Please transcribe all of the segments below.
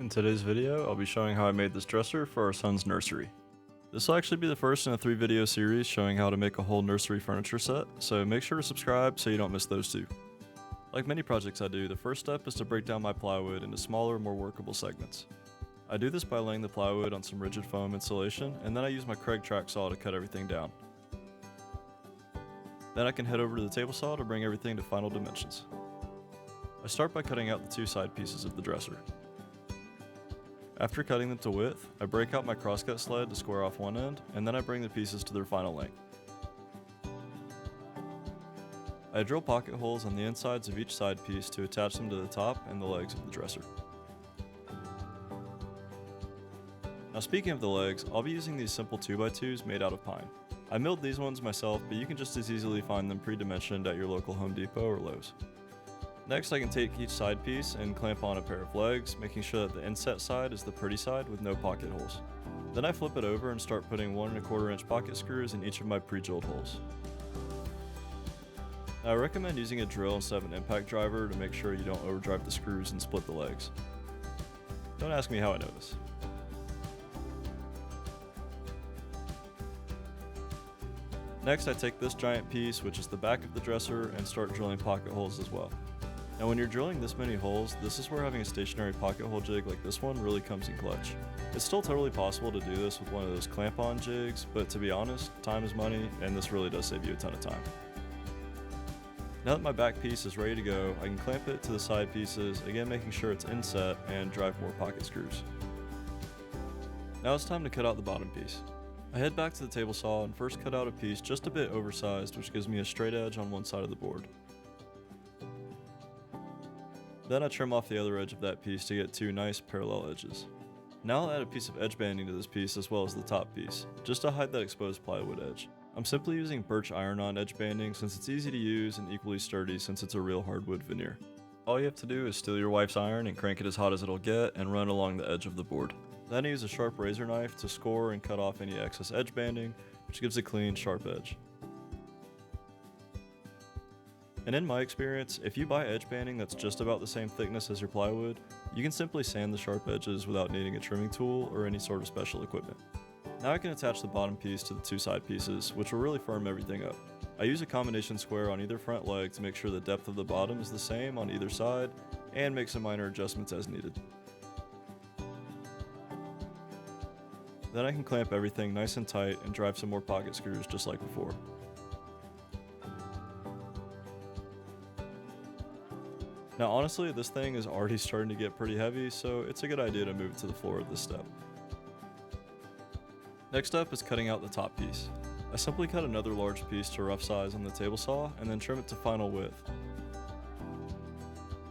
In today's video, I'll be showing how I made this dresser for our son's nursery. This will actually be the first in a 3-video series showing how to make a whole nursery furniture set, so make sure to subscribe so you don't miss those two. Like many projects I do, the first step is to break down my plywood into smaller, more workable segments. I do this by laying the plywood on some rigid foam insulation, and then I use my Craig track saw to cut everything down. Then I can head over to the table saw to bring everything to final dimensions. I start by cutting out the two side pieces of the dresser. After cutting them to width, I break out my crosscut sled to square off one end, and then I bring the pieces to their final length. I drill pocket holes on the insides of each side piece to attach them to the top and the legs of the dresser. Now speaking of the legs, I'll be using these simple 2x2s made out of pine. I milled these ones myself, but you can just as easily find them pre-dimensioned at your local Home Depot or Lowe's. Next, I can take each side piece and clamp on a pair of legs, making sure that the inset side is the pretty side with no pocket holes. Then I flip it over and start putting 1 1/4 inch pocket screws in each of my pre-drilled holes. Now, I recommend using a drill instead of an impact driver to make sure you don't overdrive the screws and split the legs. Don't ask me how I know this. Next, I take this giant piece, which is the back of the dresser, and start drilling pocket holes as well. Now when you're drilling this many holes, this is where having a stationary pocket hole jig like this one really comes in clutch. It's still totally possible to do this with one of those clamp-on jigs, but to be honest, time is money, and this really does save you a ton of time. Now that my back piece is ready to go, I can clamp it to the side pieces, again making sure it's inset, and drive more pocket screws. Now it's time to cut out the bottom piece. I head back to the table saw and first cut out a piece just a bit oversized, which gives me a straight edge on one side of the board. Then I trim off the other edge of that piece to get two nice parallel edges. Now I'll add a piece of edge banding to this piece as well as the top piece, just to hide that exposed plywood edge. I'm simply using birch iron-on edge banding since it's easy to use and equally sturdy since it's a real hardwood veneer. All you have to do is steal your wife's iron and crank it as hot as it'll get and run along the edge of the board. Then I use a sharp razor knife to score and cut off any excess edge banding, which gives a clean, sharp edge. And in my experience, if you buy edge banding that's just about the same thickness as your plywood, you can simply sand the sharp edges without needing a trimming tool or any sort of special equipment. Now I can attach the bottom piece to the two side pieces, which will really firm everything up. I use a combination square on either front leg to make sure the depth of the bottom is the same on either side, and make some minor adjustments as needed. Then I can clamp everything nice and tight and drive some more pocket screws just like before. Now honestly, this thing is already starting to get pretty heavy, so it's a good idea to move it to the floor at this step. Next up is cutting out the top piece. I simply cut another large piece to rough size on the table saw and then trim it to final width.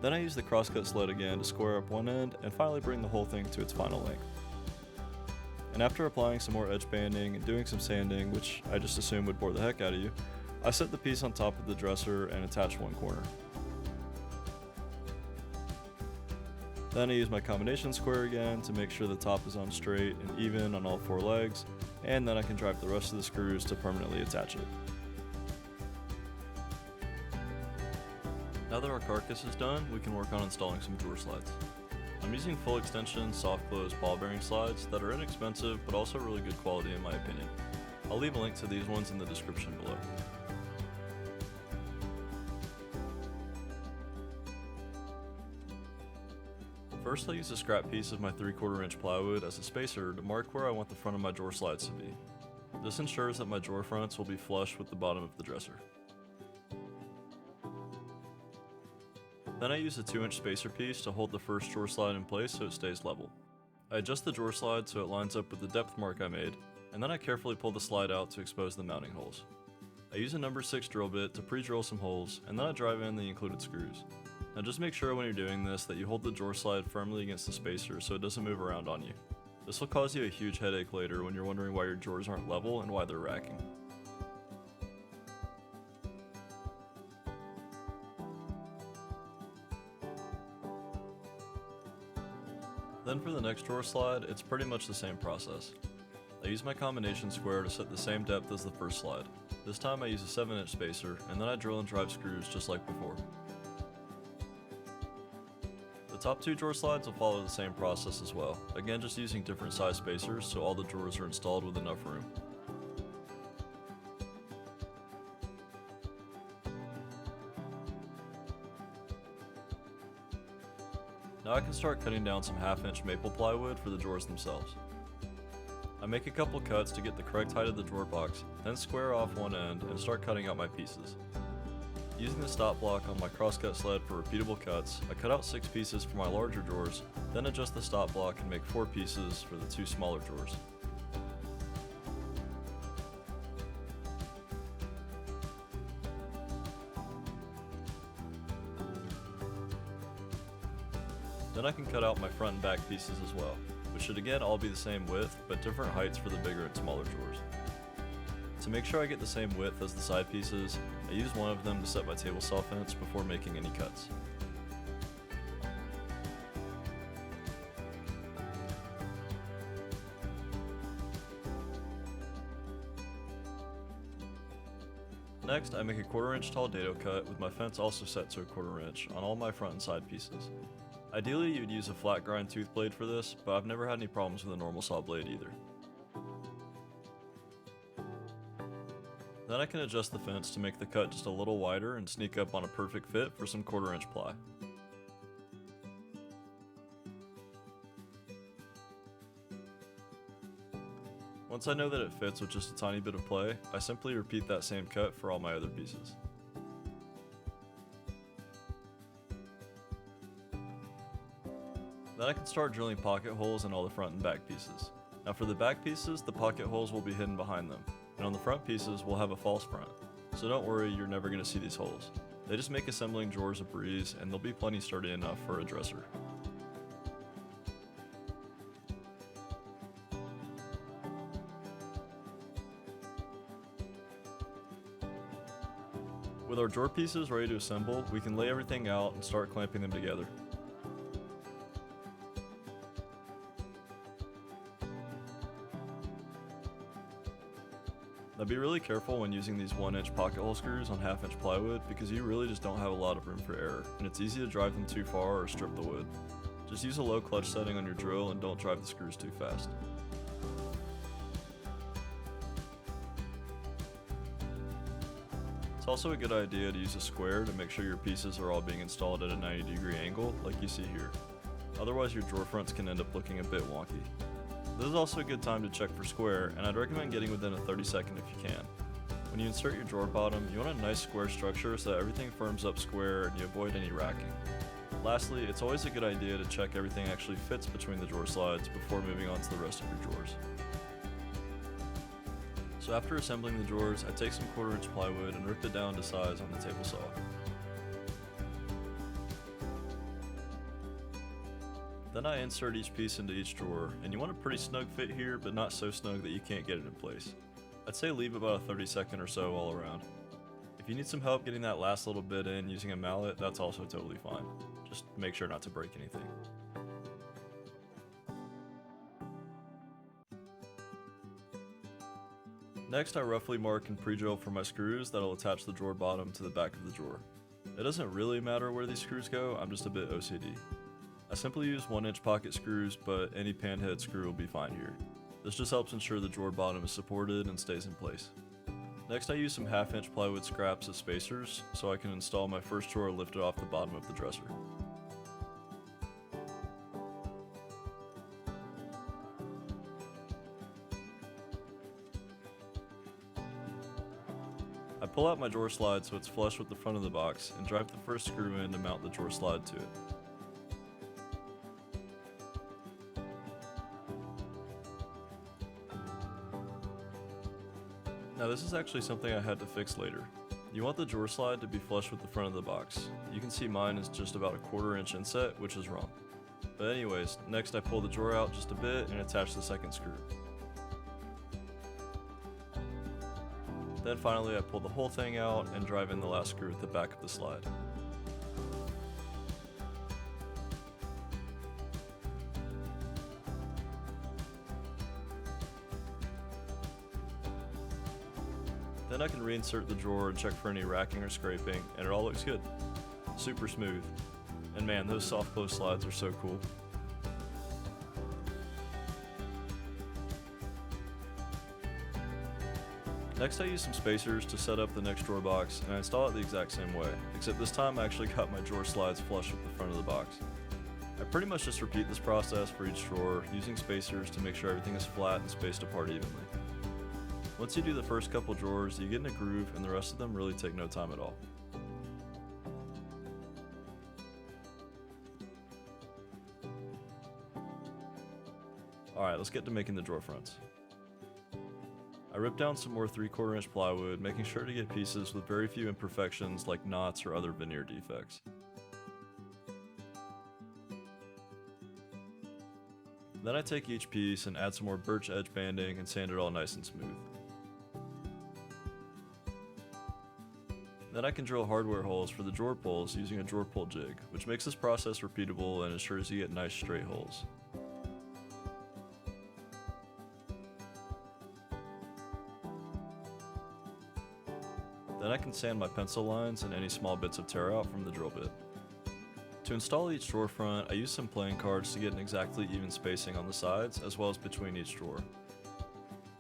Then I use the crosscut sled again to square up one end and finally bring the whole thing to its final length. And after applying some more edge banding and doing some sanding, which I just assume would bore the heck out of you, I set the piece on top of the dresser and attach one corner. Then I use my combination square again to make sure the top is on straight and even on all 4 legs, and then I can drive the rest of the screws to permanently attach it. Now that our carcass is done, we can work on installing some drawer slides. I'm using full extension, soft close ball bearing slides that are inexpensive but also really good quality in my opinion. I'll leave a link to these ones in the description below. First, I'll use a scrap piece of my 3/4 inch plywood as a spacer to mark where I want the front of my drawer slides to be. This ensures that my drawer fronts will be flush with the bottom of the dresser. Then I use a 2-inch spacer piece to hold the first drawer slide in place so it stays level. I adjust the drawer slide so it lines up with the depth mark I made, and then I carefully pull the slide out to expose the mounting holes. I use a number 6 drill bit to pre-drill some holes, and then I drive in the included screws. Now just make sure when you're doing this that you hold the drawer slide firmly against the spacer so it doesn't move around on you. This will cause you a huge headache later when you're wondering why your drawers aren't level and why they're racking. Then for the next drawer slide, it's pretty much the same process. I use my combination square to set the same depth as the first slide. This time I use a 7-inch spacer, and then I drill and drive screws just like before. The The top two drawer slides will follow the same process as well, again just using different size spacers so all the drawers are installed with enough room. Now I can start cutting down some 1/2-inch maple plywood for the drawers themselves. I make a couple cuts to get the correct height of the drawer box, then square off one end and start cutting out my pieces. Using the stop block on my crosscut sled for repeatable cuts, I cut out 6 pieces for my larger drawers, then adjust the stop block and make 4 pieces for the 2 smaller drawers. Then I can cut out my front and back pieces as well, which should again all be the same width, but different heights for the bigger and smaller drawers. To make sure I get the same width as the side pieces, I use one of them to set my table saw fence before making any cuts. Next, I make a 1/4 inch tall dado cut with my fence also set to a 1/4 inch on all my front and side pieces. Ideally, you'd use a flat grind tooth blade for this, but I've never had any problems with a normal saw blade either. Then I can adjust the fence to make the cut just a little wider and sneak up on a perfect fit for some 1/4 inch ply. Once I know that it fits with just a tiny bit of play, I simply repeat that same cut for all my other pieces. Then I can start drilling pocket holes in all the front and back pieces. Now for the back pieces, the pocket holes will be hidden behind them, and on the front pieces we'll have a false front. So don't worry, you're never going to see these holes. They just make assembling drawers a breeze, and they'll be plenty sturdy enough for a dresser. With our drawer pieces ready to assemble, we can lay everything out and start clamping them together. Now be really careful when using these 1-inch pocket hole screws on 1/2-inch plywood because you really just don't have a lot of room for error, and it's easy to drive them too far or strip the wood. Just use a low clutch setting on your drill and don't drive the screws too fast. It's also a good idea to use a square to make sure your pieces are all being installed at a 90-degree angle like you see here. Otherwise your drawer fronts can end up looking a bit wonky. This is also a good time to check for square, and I'd recommend getting within a 30-second if you can. When you insert your drawer bottom, you want a nice square structure so that everything firms up square and you avoid any racking. Lastly, it's always a good idea to check everything actually fits between the drawer slides before moving on to the rest of your drawers. So after assembling the drawers, I take some 1/4 inch plywood and ripped it down to size on the table saw. Then I insert each piece into each drawer, and you want a pretty snug fit here, but not so snug that you can't get it in place. I'd say leave about a 30-second or so all around. If you need some help getting that last little bit in using a mallet, that's also totally fine. Just make sure not to break anything. Next, I roughly mark and pre-drill for my screws that'll attach the drawer bottom to the back of the drawer. It doesn't really matter where these screws go, I'm just a bit OCD. I simply use 1-inch pocket screws, but any panhead screw will be fine here. This just helps ensure the drawer bottom is supported and stays in place. Next I use some 1/2-inch plywood scraps as spacers, so I can install my first drawer lifted off the bottom of the dresser. I pull out my drawer slide so it's flush with the front of the box, and drive the first screw in to mount the drawer slide to it. Now this is actually something I had to fix later. You want the drawer slide to be flush with the front of the box. You can see mine is just about a 1/4 inch inset, which is wrong. But anyways, next I pull the drawer out just a bit and attach the second screw. Then finally I pull the whole thing out and drive in the last screw at the back of the slide. Then I can reinsert the drawer and check for any racking or scraping, and it all looks good. Super smooth. And man, those soft close slides are so cool. Next I use some spacers to set up the next drawer box, and I install it the exact same way, except this time I actually got my drawer slides flush with the front of the box. I pretty much just repeat this process for each drawer, using spacers to make sure everything is flat and spaced apart evenly. Once you do the first couple drawers, you get in a groove, and the rest of them really take no time at all. Alright, let's get to making the drawer fronts. I ripped down some more 3/4 inch plywood, making sure to get pieces with very few imperfections like knots or other veneer defects. Then I take each piece and add some more birch edge banding and sand it all nice and smooth. Then I can drill hardware holes for the drawer pulls using a drawer pull jig, which makes this process repeatable and ensures you get nice straight holes. Then I can sand my pencil lines and any small bits of tear out from the drill bit. To install each drawer front, I use some playing cards to get an exactly even spacing on the sides as well as between each drawer.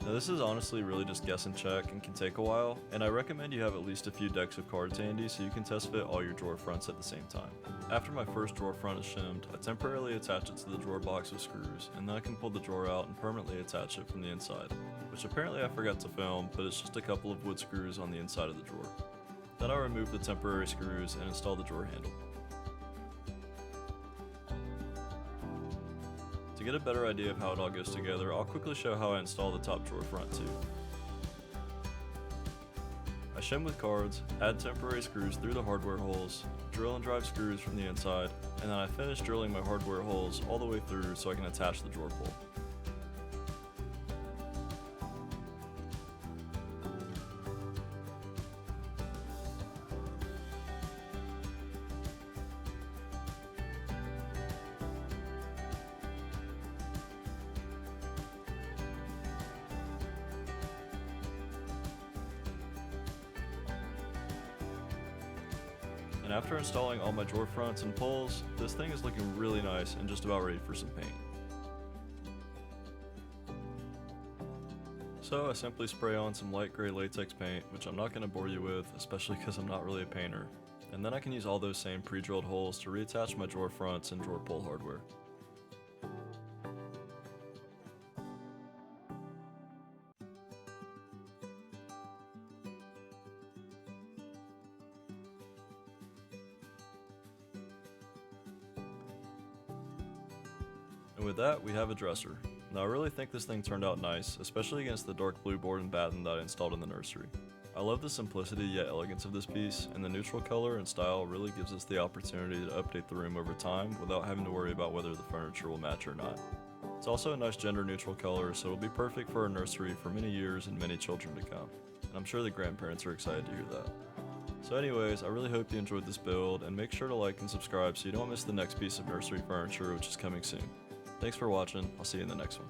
Now this is honestly really just guess and check and can take a while, and I recommend you have at least a few decks of cards handy so you can test fit all your drawer fronts at the same time. After my first drawer front is shimmed, I temporarily attach it to the drawer box with screws, and then I can pull the drawer out and permanently attach it from the inside, which apparently I forgot to film, but it's just a couple of wood screws on the inside of the drawer. Then I remove the temporary screws and install the drawer handle. To get a better idea of how it all goes together, I'll quickly show how I install the top drawer front too. I shim with cards, add temporary screws through the hardware holes, drill and drive screws from the inside, and then I finish drilling my hardware holes all the way through so I can attach the drawer pull. And after installing all my drawer fronts and pulls, this thing is looking really nice and just about ready for some paint. So I simply spray on some light gray latex paint, which I'm not going to bore you with, especially because I'm not really a painter. And then I can use all those same pre-drilled holes to reattach my drawer fronts and drawer pull hardware. And with that, we have a dresser. Now I really think this thing turned out nice, especially against the dark blue board and batten that I installed in the nursery. I love the simplicity yet elegance of this piece, and the neutral color and style really gives us the opportunity to update the room over time without having to worry about whether the furniture will match or not. It's also a nice gender neutral color, so it'll be perfect for a nursery for many years and many children to come. And I'm sure the grandparents are excited to hear that. So anyways, I really hope you enjoyed this build, and make sure to like and subscribe so you don't miss the next piece of nursery furniture, which is coming soon. Thanks for watching, I'll see you in the next one.